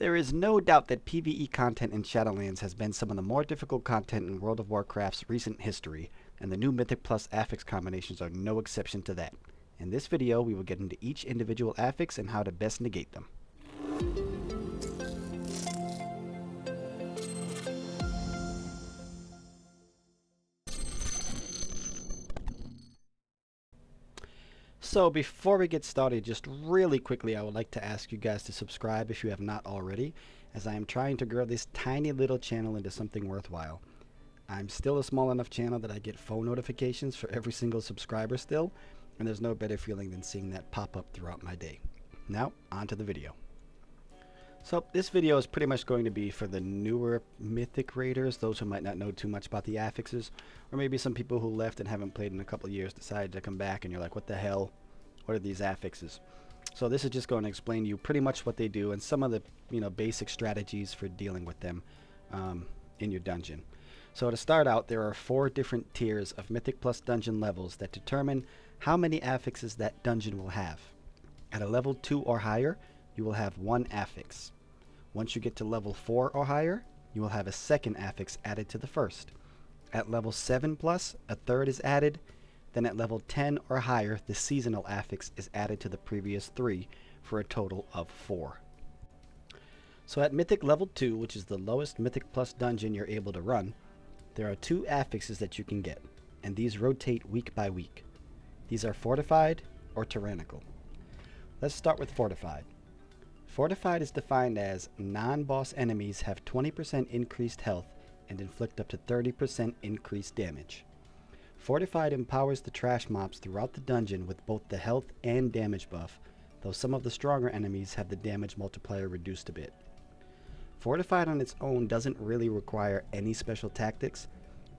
There is no doubt that PvE content in Shadowlands has been some of the more difficult content in World of Warcraft's recent history, and the new Mythic plus affix combinations are no exception to that. In this video, we will get into each individual affix and how to best negate them. So before we get started, just really quickly, I would like to ask you guys to subscribe if you have not already, as I am trying to grow this tiny little channel into something worthwhile. I'm still a small enough channel that I get phone notifications for every single subscriber still, and there's no better feeling than seeing that pop up throughout my day. Now, on to the video. So this video is pretty much going to be for the newer Mythic raiders, those who might not know too much about the affixes, or maybe some people who left and haven't played in a couple of years decided to come back and you're like, what the hell? What are these affixes? So this is just going to explain to you pretty much what they do and some of the basic strategies for dealing with them in your dungeon. So to start out, there are 4 different tiers of Mythic plus dungeon levels that determine how many affixes that dungeon will have. At a level 2 or higher, you will have 1 affix. Once you get to level 4 or higher, you will have a second affix added to the first. At level 7 plus, a third is added. Then at level 10 or higher, the seasonal affix is added to the previous 3 for a total of 4. So at Mythic level 2, which is the lowest Mythic plus dungeon you're able to run, there are 2 affixes that you can get, and these rotate week by week. These are Fortified or Tyrannical. Let's start with Fortified. Fortified is defined as non-boss enemies have 20% increased health and inflict up to 30% increased damage. Fortified empowers the trash mobs throughout the dungeon with both the health and damage buff, though some of the stronger enemies have the damage multiplier reduced a bit. Fortified on its own doesn't really require any special tactics,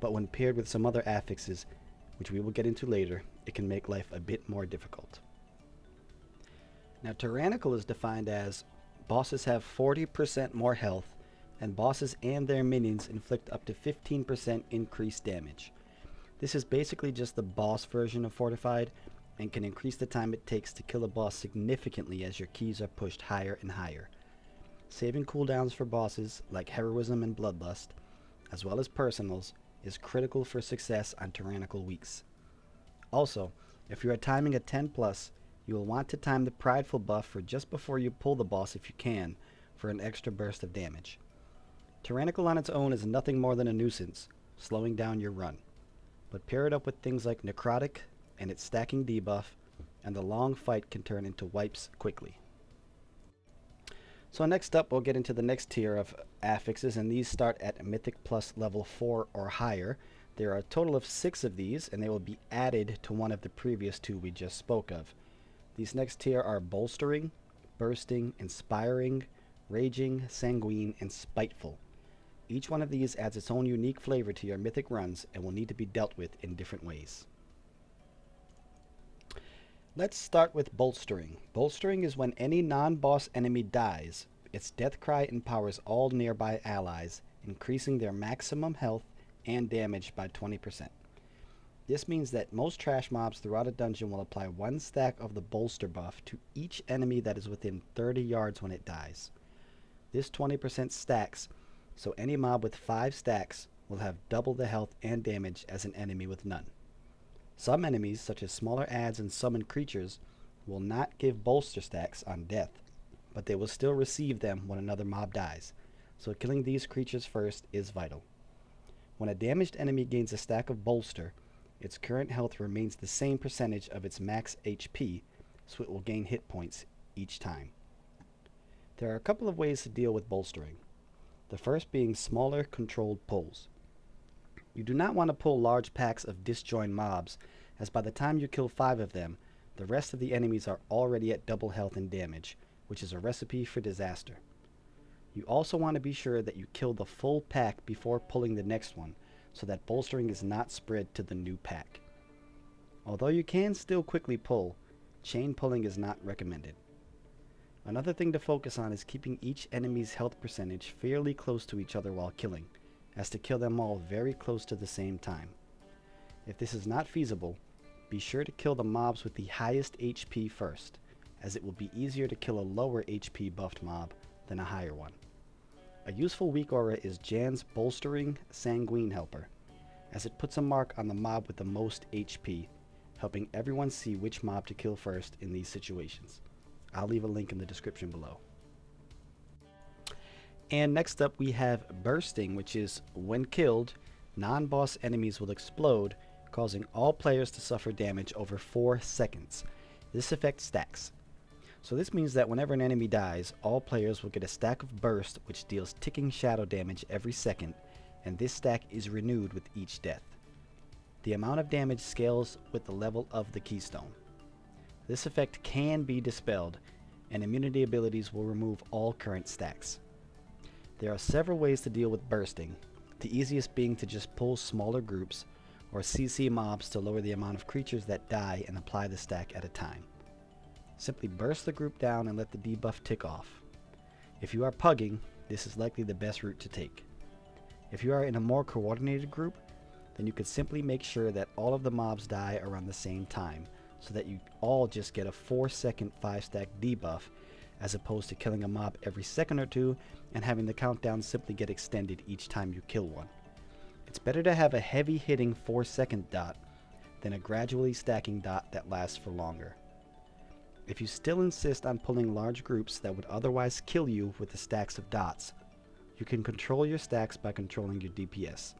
but when paired with some other affixes, which we will get into later, it can make life a bit more difficult. Now Tyrannical is defined as bosses have 40% more health, and bosses and their minions inflict up to 15% increased damage. This is basically just the boss version of Fortified and can increase the time it takes to kill a boss significantly as your keys are pushed higher and higher. Saving cooldowns for bosses like Heroism and Bloodlust, as well as personals, is critical for success on Tyrannical weeks. Also, if you are timing a 10 plus, you will want to time the Prideful buff for just before you pull the boss if you can, for an extra burst of damage. Tyrannical on its own is nothing more than a nuisance, slowing down your run. But pair it up with things like Necrotic and its stacking debuff, and the long fight can turn into wipes quickly. So next up, we'll get into the next tier of affixes, and these start at Mythic plus level 4 or higher. There are a total of 6 of these, and they will be added to one of the previous 2 we just spoke of. These next tier are Bolstering, Bursting, Inspiring, Raging, Sanguine, and Spiteful. Each one of these adds its own unique flavor to your Mythic runs and will need to be dealt with in different ways. Let's start with Bolstering. Bolstering is when any non-boss enemy dies, its death cry empowers all nearby allies, increasing their maximum health and damage by 20%. This means that most trash mobs throughout a dungeon will apply 1 stack of the bolster buff to each enemy that is within 30 yards when it dies. This 20% stacks, so any mob with 5 stacks will have double the health and damage as an enemy with none. Some enemies, such as smaller adds and summoned creatures, will not give bolster stacks on death, but they will still receive them when another mob dies, so killing these creatures first is vital. When a damaged enemy gains a stack of bolster, its current health remains the same percentage of its max HP, so it will gain hit points each time. There are a couple of ways to deal with bolstering. The first being smaller controlled pulls. You do not want to pull large packs of disjoined mobs, as by the time you kill 5 of them, the rest of the enemies are already at double health and damage, which is a recipe for disaster. You also want to be sure that you kill the full pack before pulling the next one, so that bolstering is not spread to the new pack. Although you can still quickly pull, chain pulling is not recommended. Another thing to focus on is keeping each enemy's health percentage fairly close to each other while killing, as to kill them all very close to the same time. If this is not feasible, be sure to kill the mobs with the highest HP first, as it will be easier to kill a lower HP buffed mob than a higher one. A useful weak aura is Jan's Bolstering Sanguine Helper, as it puts a mark on the mob with the most HP, helping everyone see which mob to kill first in these situations. I'll leave a link in the description below. And next up we have Bursting, which is when killed, non-boss enemies will explode, causing all players to suffer damage over 4 seconds. This effect stacks. So this means that whenever an enemy dies, all players will get a stack of burst which deals ticking shadow damage every second, and this stack is renewed with each death. The amount of damage scales with the level of the keystone. This effect can be dispelled, and immunity abilities will remove all current stacks. There are several ways to deal with bursting, the easiest being to just pull smaller groups, or CC mobs to lower the amount of creatures that die and apply the stack at a time. Simply burst the group down and let the debuff tick off. If you are pugging, this is likely the best route to take. If you are in a more coordinated group, then you could simply make sure that all of the mobs die around the same time, so that you all just get a 4-second 5-stack debuff, as opposed to killing a mob every second or two and having the countdown simply get extended each time you kill one. It's better to have a heavy hitting 4-second dot than a gradually stacking dot that lasts for longer. If you still insist on pulling large groups that would otherwise kill you with the stacks of dots, you can control your stacks by controlling your DPS,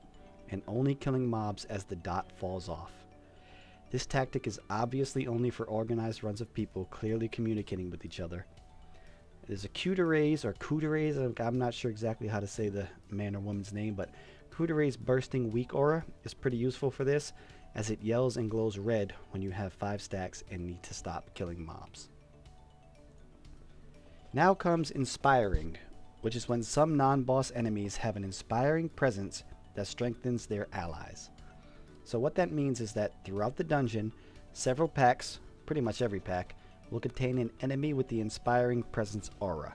and only killing mobs as the dot falls off. This tactic is obviously only for organized runs of people clearly communicating with each other. There's a Q-to-raise or Coup-to-raise, I'm not sure exactly how to say the man or woman's name, but Coup-to-raise Bursting Weak Aura is pretty useful for this, as it yells and glows red when you have 5 stacks and need to stop killing mobs. Now comes Inspiring, which is when some non-boss enemies have an inspiring presence that strengthens their allies. So what that means is that throughout the dungeon, several packs, pretty much every pack, will contain an enemy with the Inspiring Presence aura.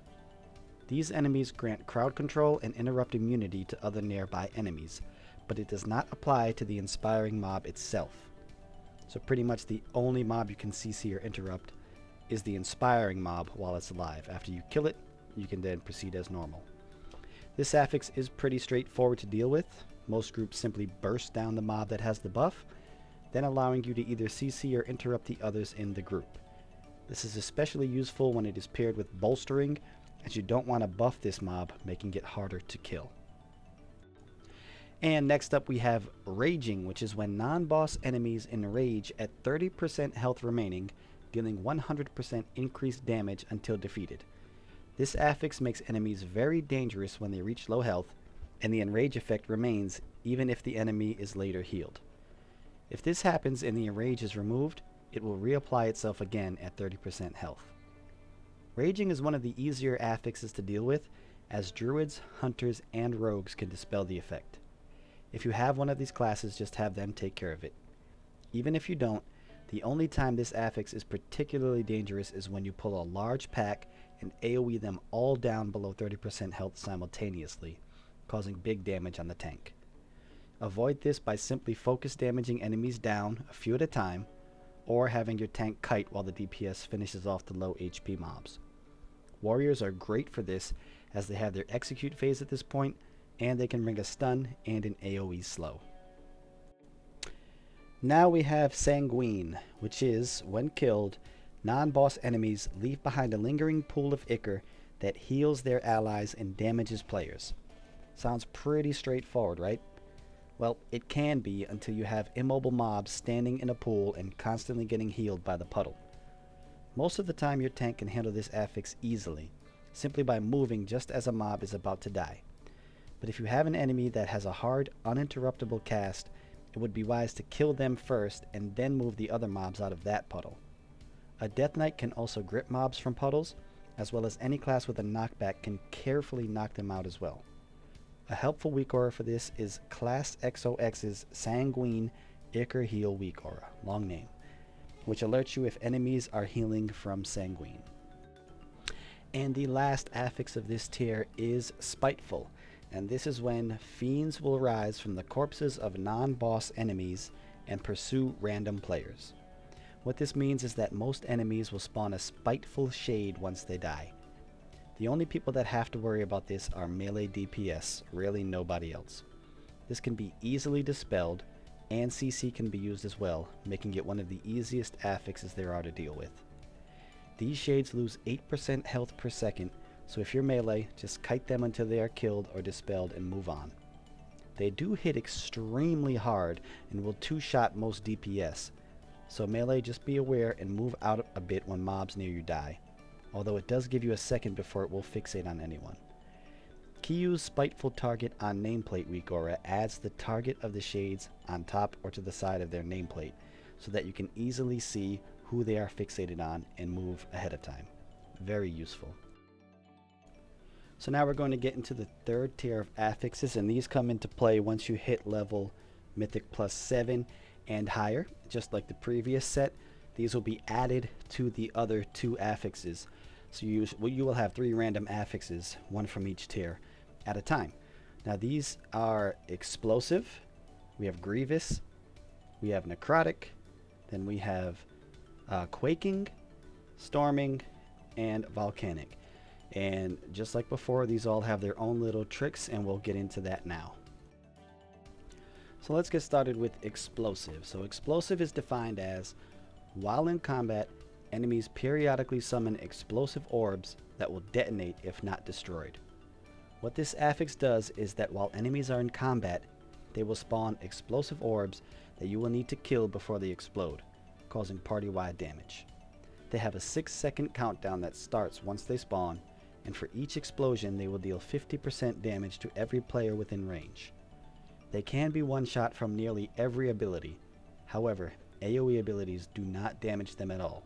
These enemies grant crowd control and interrupt immunity to other nearby enemies, but it does not apply to the Inspiring mob itself. So pretty much the only mob you can CC or interrupt is the Inspiring mob while it's alive. After you kill it, you can then proceed as normal. This affix is pretty straightforward to deal with. Most groups simply burst down the mob that has the buff, then allowing you to either CC or interrupt the others in the group. This is especially useful when it is paired with Bolstering, as you don't want to buff this mob, making it harder to kill. And next up we have Raging, which is when non-boss enemies enrage at 30% health remaining, dealing 100% increased damage until defeated. This affix makes enemies very dangerous when they reach low health, and the enrage effect remains even if the enemy is later healed. If this happens and the enrage is removed, it will reapply itself again at 30% health. Raging is one of the easier affixes to deal with, as druids, hunters, and rogues can dispel the effect. If you have one of these classes, just have them take care of it. Even if you don't, the only time this affix is particularly dangerous is when you pull a large pack and AoE them all down below 30% health simultaneously, causing big damage on the tank. Avoid this by simply focus damaging enemies down a few at a time, or having your tank kite while the DPS finishes off the low HP mobs. Warriors are great for this, as they have their execute phase at this point, and they can bring a stun and an AoE slow. Now we have Sanguine, which is, when killed, non-boss enemies leave behind a lingering pool of ichor that heals their allies and damages players. Sounds pretty straightforward, right? Well, it can be until you have immobile mobs standing in a pool and constantly getting healed by the puddle. Most of the time your tank can handle this affix easily, simply by moving just as a mob is about to die. But if you have an enemy that has a hard, uninterruptible cast, it would be wise to kill them first and then move the other mobs out of that puddle. A Death Knight can also grip mobs from puddles, as well as any class with a knockback can carefully knock them out as well. A helpful weak aura for this is Class XOX's Sanguine Ichor Heal Weak Aura, long name, which alerts you if enemies are healing from Sanguine. And the last affix of this tier is Spiteful, and this is when fiends will rise from the corpses of non-boss enemies and pursue random players. What this means is that most enemies will spawn a spiteful shade once they die. The only people that have to worry about this are melee DPS, really nobody else. This can be easily dispelled, and CC can be used as well, making it one of the easiest affixes there are to deal with. These shades lose 8% health per second, so if you're melee, just kite them until they are killed or dispelled and move on. They do hit extremely hard and will two-shot most DPS, so melee, just be aware and move out a bit when mobs near you die, although it does give you a second before it will fixate on anyone. Kiyu's Spiteful target on nameplate WeakAura adds the target of the shades on top or to the side of their nameplate so that you can easily see who they are fixated on and move ahead of time. Very useful. So now we're going to get into the third tier of affixes, and these come into play once you hit level Mythic +7 and higher. Just like the previous set, these will be added to the other two affixes. So you will have 3 random affixes, one from each tier at a time. Now these are Explosive, we have Grievous, we have Necrotic, then we have Quaking, Storming, and Volcanic. And just like before, these all have their own little tricks, and we'll get into that now. So let's get started with Explosive. So Explosive is defined as, while in combat, enemies periodically summon explosive orbs that will detonate if not destroyed. What this affix does is that while enemies are in combat, they will spawn explosive orbs that you will need to kill before they explode, causing party-wide damage. They have a 6-second countdown that starts once they spawn, and for each explosion they will deal 50% damage to every player within range. They can be one-shot from nearly every ability. However, AoE abilities do not damage them at all.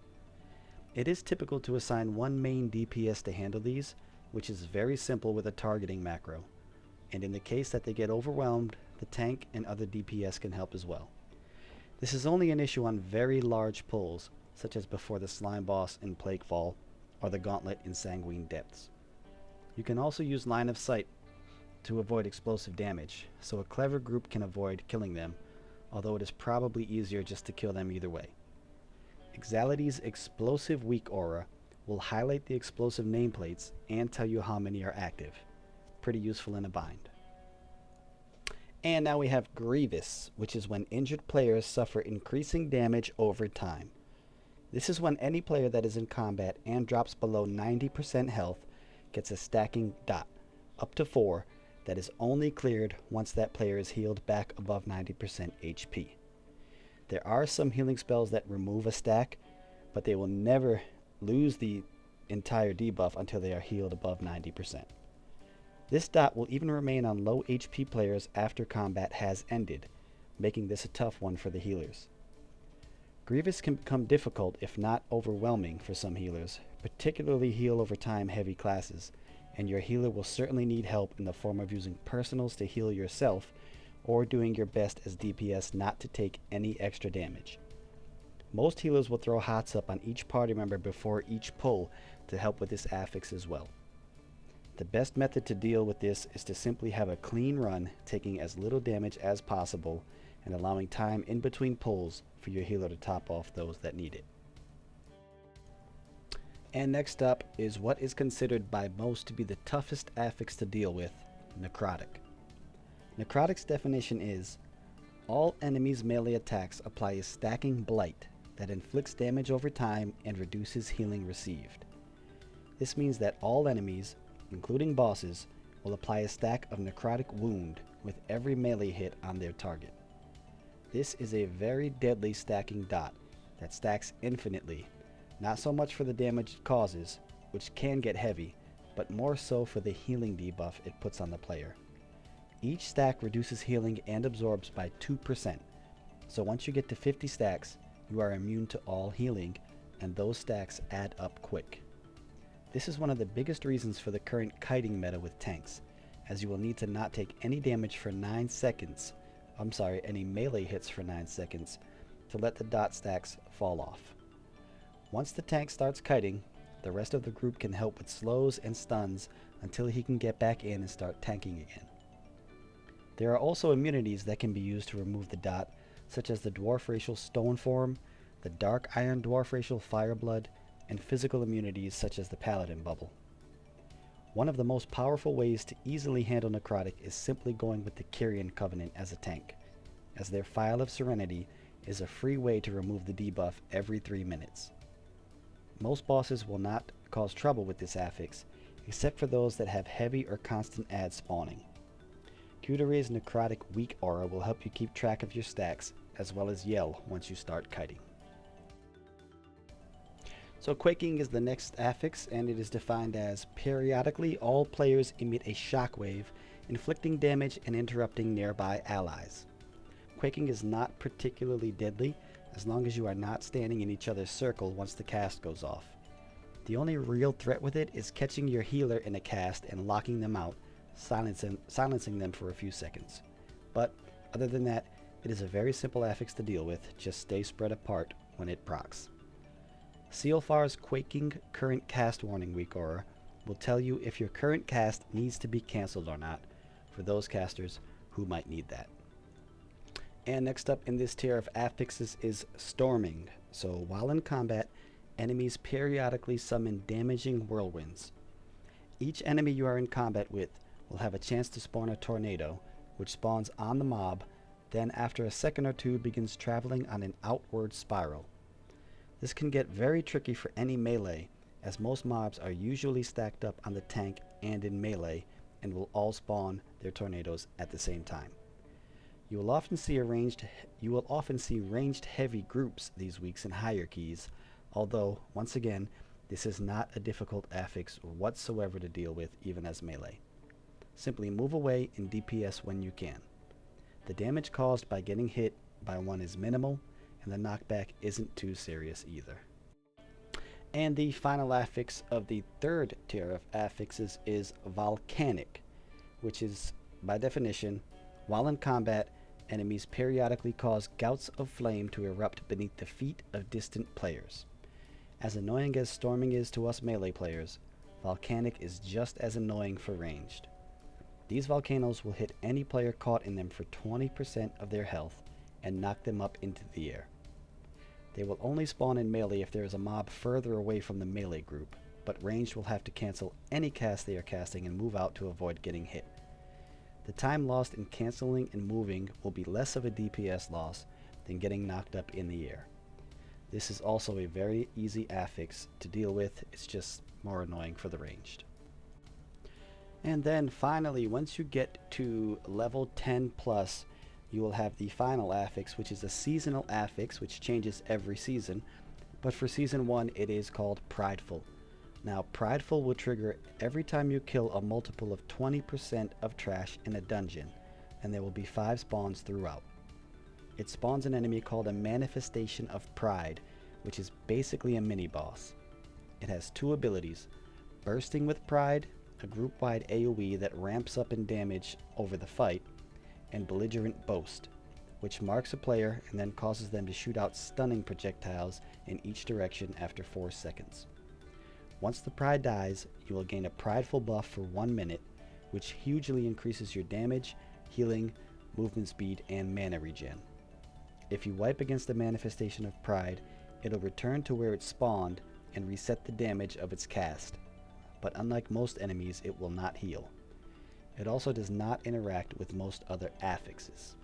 It is typical to assign one main DPS to handle these, which is very simple with a targeting macro. And in the case that they get overwhelmed, the tank and other DPS can help as well. This is only an issue on very large pulls, such as before the Slime Boss in Plaguefall, or the Gauntlet in Sanguine Depths. You can also use line of sight to avoid explosive damage, so a clever group can avoid killing them, although it is probably easier just to kill them either way. Exality's Explosive WeakAura will highlight the explosive nameplates and tell you how many are active. Pretty useful in a bind. And now we have Grievous, which is when injured players suffer increasing damage over time. This is when any player that is in combat and drops below 90% health gets a stacking dot, up to 4, that is only cleared once that player is healed back above 90% HP. There are some healing spells that remove a stack, but they will never lose the entire debuff until they are healed above 90%. This dot will even remain on low HP players after combat has ended, making this a tough one for the healers. Grievous can become difficult if not overwhelming for some healers, particularly heal over time heavy classes, and your healer will certainly need help in the form of using personals to heal yourself or doing your best as DPS not to take any extra damage. Most healers will throw hots up on each party member before each pull to help with this affix as well. The best method to deal with this is to simply have a clean run, taking as little damage as possible and allowing time in between pulls for your healer to top off those that need it. And next up is what is considered by most to be the toughest affix to deal with, Necrotic. Necrotic's definition is, all enemies' melee attacks apply a stacking blight that inflicts damage over time and reduces healing received. This means that all enemies, including bosses, will apply a stack of Necrotic Wound with every melee hit on their target. This is a very deadly stacking dot that stacks infinitely, not so much for the damage it causes, which can get heavy, but more so for the healing debuff it puts on the player. Each stack reduces healing and absorbs by 2%, so once you get to 50 stacks, you are immune to all healing, and those stacks add up quick. This is one of the biggest reasons for the current kiting meta with tanks, as you will need to not take any damage for 9 seconds, any melee hits for 9 seconds, to let the dot stacks fall off. Once the tank starts kiting, the rest of the group can help with slows and stuns until he can get back in and start tanking again. There are also immunities that can be used to remove the dot, such as the Dwarf Racial Stone Form, the Dark Iron Dwarf Racial Fireblood, and physical immunities such as the Paladin Bubble. One of the most powerful ways to easily handle Necrotic is simply going with the Kyrian Covenant as a tank, as their Phial of Serenity is a free way to remove the debuff every 3 minutes. Most bosses will not cause trouble with this affix, except for those that have heavy or constant adds spawning. Q-Rays Necrotic WeakAura will help you keep track of your stacks, as well as yell once you start kiting. So Quaking is the next affix, and it is defined as periodically all players emit a shockwave, inflicting damage and interrupting nearby allies. Quaking is not particularly deadly, as long as you are not standing in each other's circle once the cast goes off. The only real threat with it is catching your healer in a cast and locking them out, silencing them for a few seconds. But other than that, it is a very simple affix to deal with, just stay spread apart when it procs. Sealfar's Quaking Current Cast Warning WeakAura will tell you if your current cast needs to be cancelled or not, for those casters who might need that. And next up in this tier of affixes is Storming. So while in combat, enemies periodically summon damaging whirlwinds. Each enemy you are in combat with will have a chance to spawn a tornado, which spawns on the mob, then after a second or two begins traveling on an outward spiral. This can get very tricky for any melee, as most mobs are usually stacked up on the tank and in melee, and will all spawn their tornadoes at the same time. You will often see ranged heavy groups these weeks in hierarchies, although, once again, this is not a difficult affix whatsoever to deal with, even as melee. Simply move away and DPS when you can. The damage caused by getting hit by one is minimal, and the knockback isn't too serious either. And the final affix of the third tier of affixes is Volcanic, which is, by definition, while in combat, enemies periodically cause gouts of flame to erupt beneath the feet of distant players. As annoying as Storming is to us melee players, Volcanic is just as annoying for ranged. These volcanoes will hit any player caught in them for 20% of their health and knock them up into the air. They will only spawn in melee if there is a mob further away from the melee group, but ranged will have to cancel any cast they are casting and move out to avoid getting hit. The time lost in canceling and moving will be less of a DPS loss than getting knocked up in the air. This is also a very easy affix to deal with, it's just more annoying for the ranged. And then finally, once you get to level 10 plus, you will have the final affix, which is a seasonal affix which changes every season, but for season 1 it is called Prideful. Now Prideful will trigger every time you kill a multiple of 20% of trash in a dungeon, and there will be 5 spawns throughout. It spawns an enemy called a Manifestation of Pride, which is basically a mini-boss. It has 2 abilities, Bursting with Pride, a group-wide AoE that ramps up in damage over the fight, and Belligerent Boast, which marks a player and then causes them to shoot out stunning projectiles in each direction after 4 seconds. Once the Pride dies, you will gain a Prideful buff for 1 minute, which hugely increases your damage, healing, movement speed, and mana regen. If you wipe against the Manifestation of Pride, it'll return to where it spawned and reset the damage of its cast, but unlike most enemies, it will not heal. It also does not interact with most other affixes.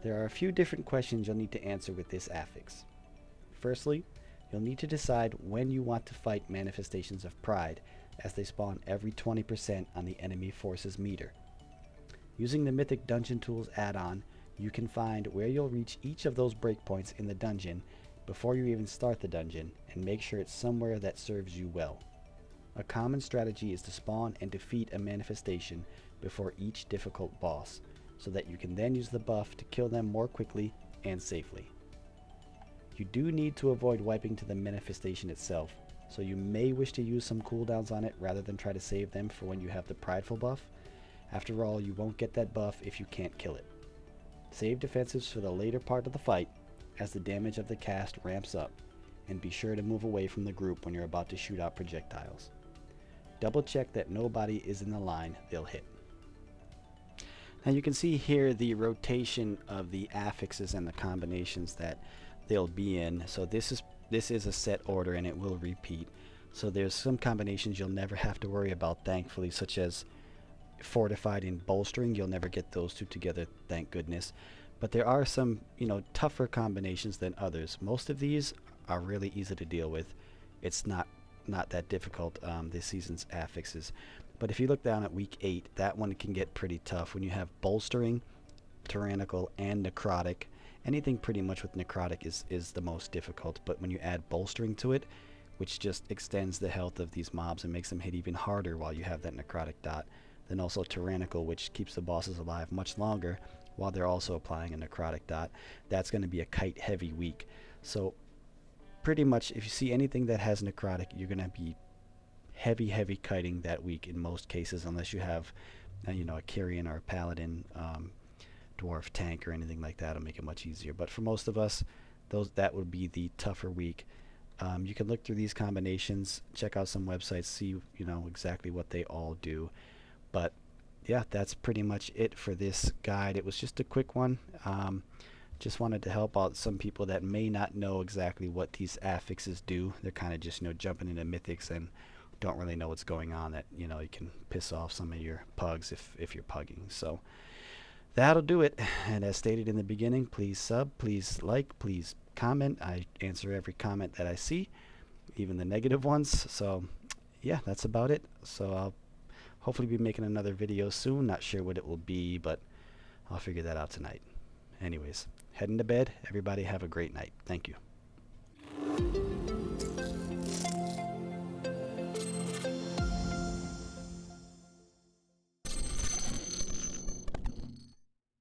There are a few different questions you'll need to answer with this affix. Firstly, you'll need to decide when you want to fight Manifestations of Pride, as they spawn every 20% on the enemy forces meter. Using the Mythic Dungeon Tools add-on, you can find where you'll reach each of those breakpoints in the dungeon before you even start the dungeon, and make sure it's somewhere that serves you well. A common strategy is to spawn and defeat a manifestation before each difficult boss, so that you can then use the buff to kill them more quickly and safely. You do need to avoid wiping to the manifestation itself, so you may wish to use some cooldowns on it rather than try to save them for when you have the Prideful buff. After all, you won't get that buff if you can't kill it. Save defensives for the later part of the fight, as the damage of the cast ramps up, and be sure to move away from the group when you're about to shoot out projectiles. Double check that nobody is in the line they'll hit. Now you can see here the rotation of the affixes and the combinations that they'll be in. So this is a set order and it will repeat. So there's some combinations you'll never have to worry about, thankfully, such as Fortified and Bolstering. You'll never get those two together, thank goodness. But there are some, tougher combinations than others. Most of these are really easy to deal with. It's not that difficult, this season's affixes. But if you look down at week 8, that one can get pretty tough when you have Bolstering, Tyrannical, and Necrotic. Anything pretty much with Necrotic is the most difficult, but when you add Bolstering to it, which just extends the health of these mobs and makes them hit even harder while you have that Necrotic dot, then also Tyrannical, which keeps the bosses alive much longer while they're also applying a Necrotic dot, that's going to be a kite heavy week. So pretty much if you see anything that has Necrotic, you're going to be heavy kiting that week in most cases, unless you have a Kyrian or a Paladin, dwarf tank or anything like that. It'll make it much easier. But for most of us, that would be the tougher week. You can look through these combinations, check out some websites, see exactly what they all do. But yeah, that's pretty much it for this guide. It was just a quick one. Just wanted to help out some people that may not know exactly what these affixes do. They're kind of just jumping into mythics and don't really know what's going on. That you can piss off some of your pugs if you're pugging. So that'll do it. And as stated in the beginning, please sub, please like, please comment. I answer every comment that I see, even the negative ones. So yeah, that's about it. So I'll hopefully be making another video soon. Not sure what it will be, but I'll figure that out tonight. Anyways, heading to bed. Everybody have a great night. Thank you.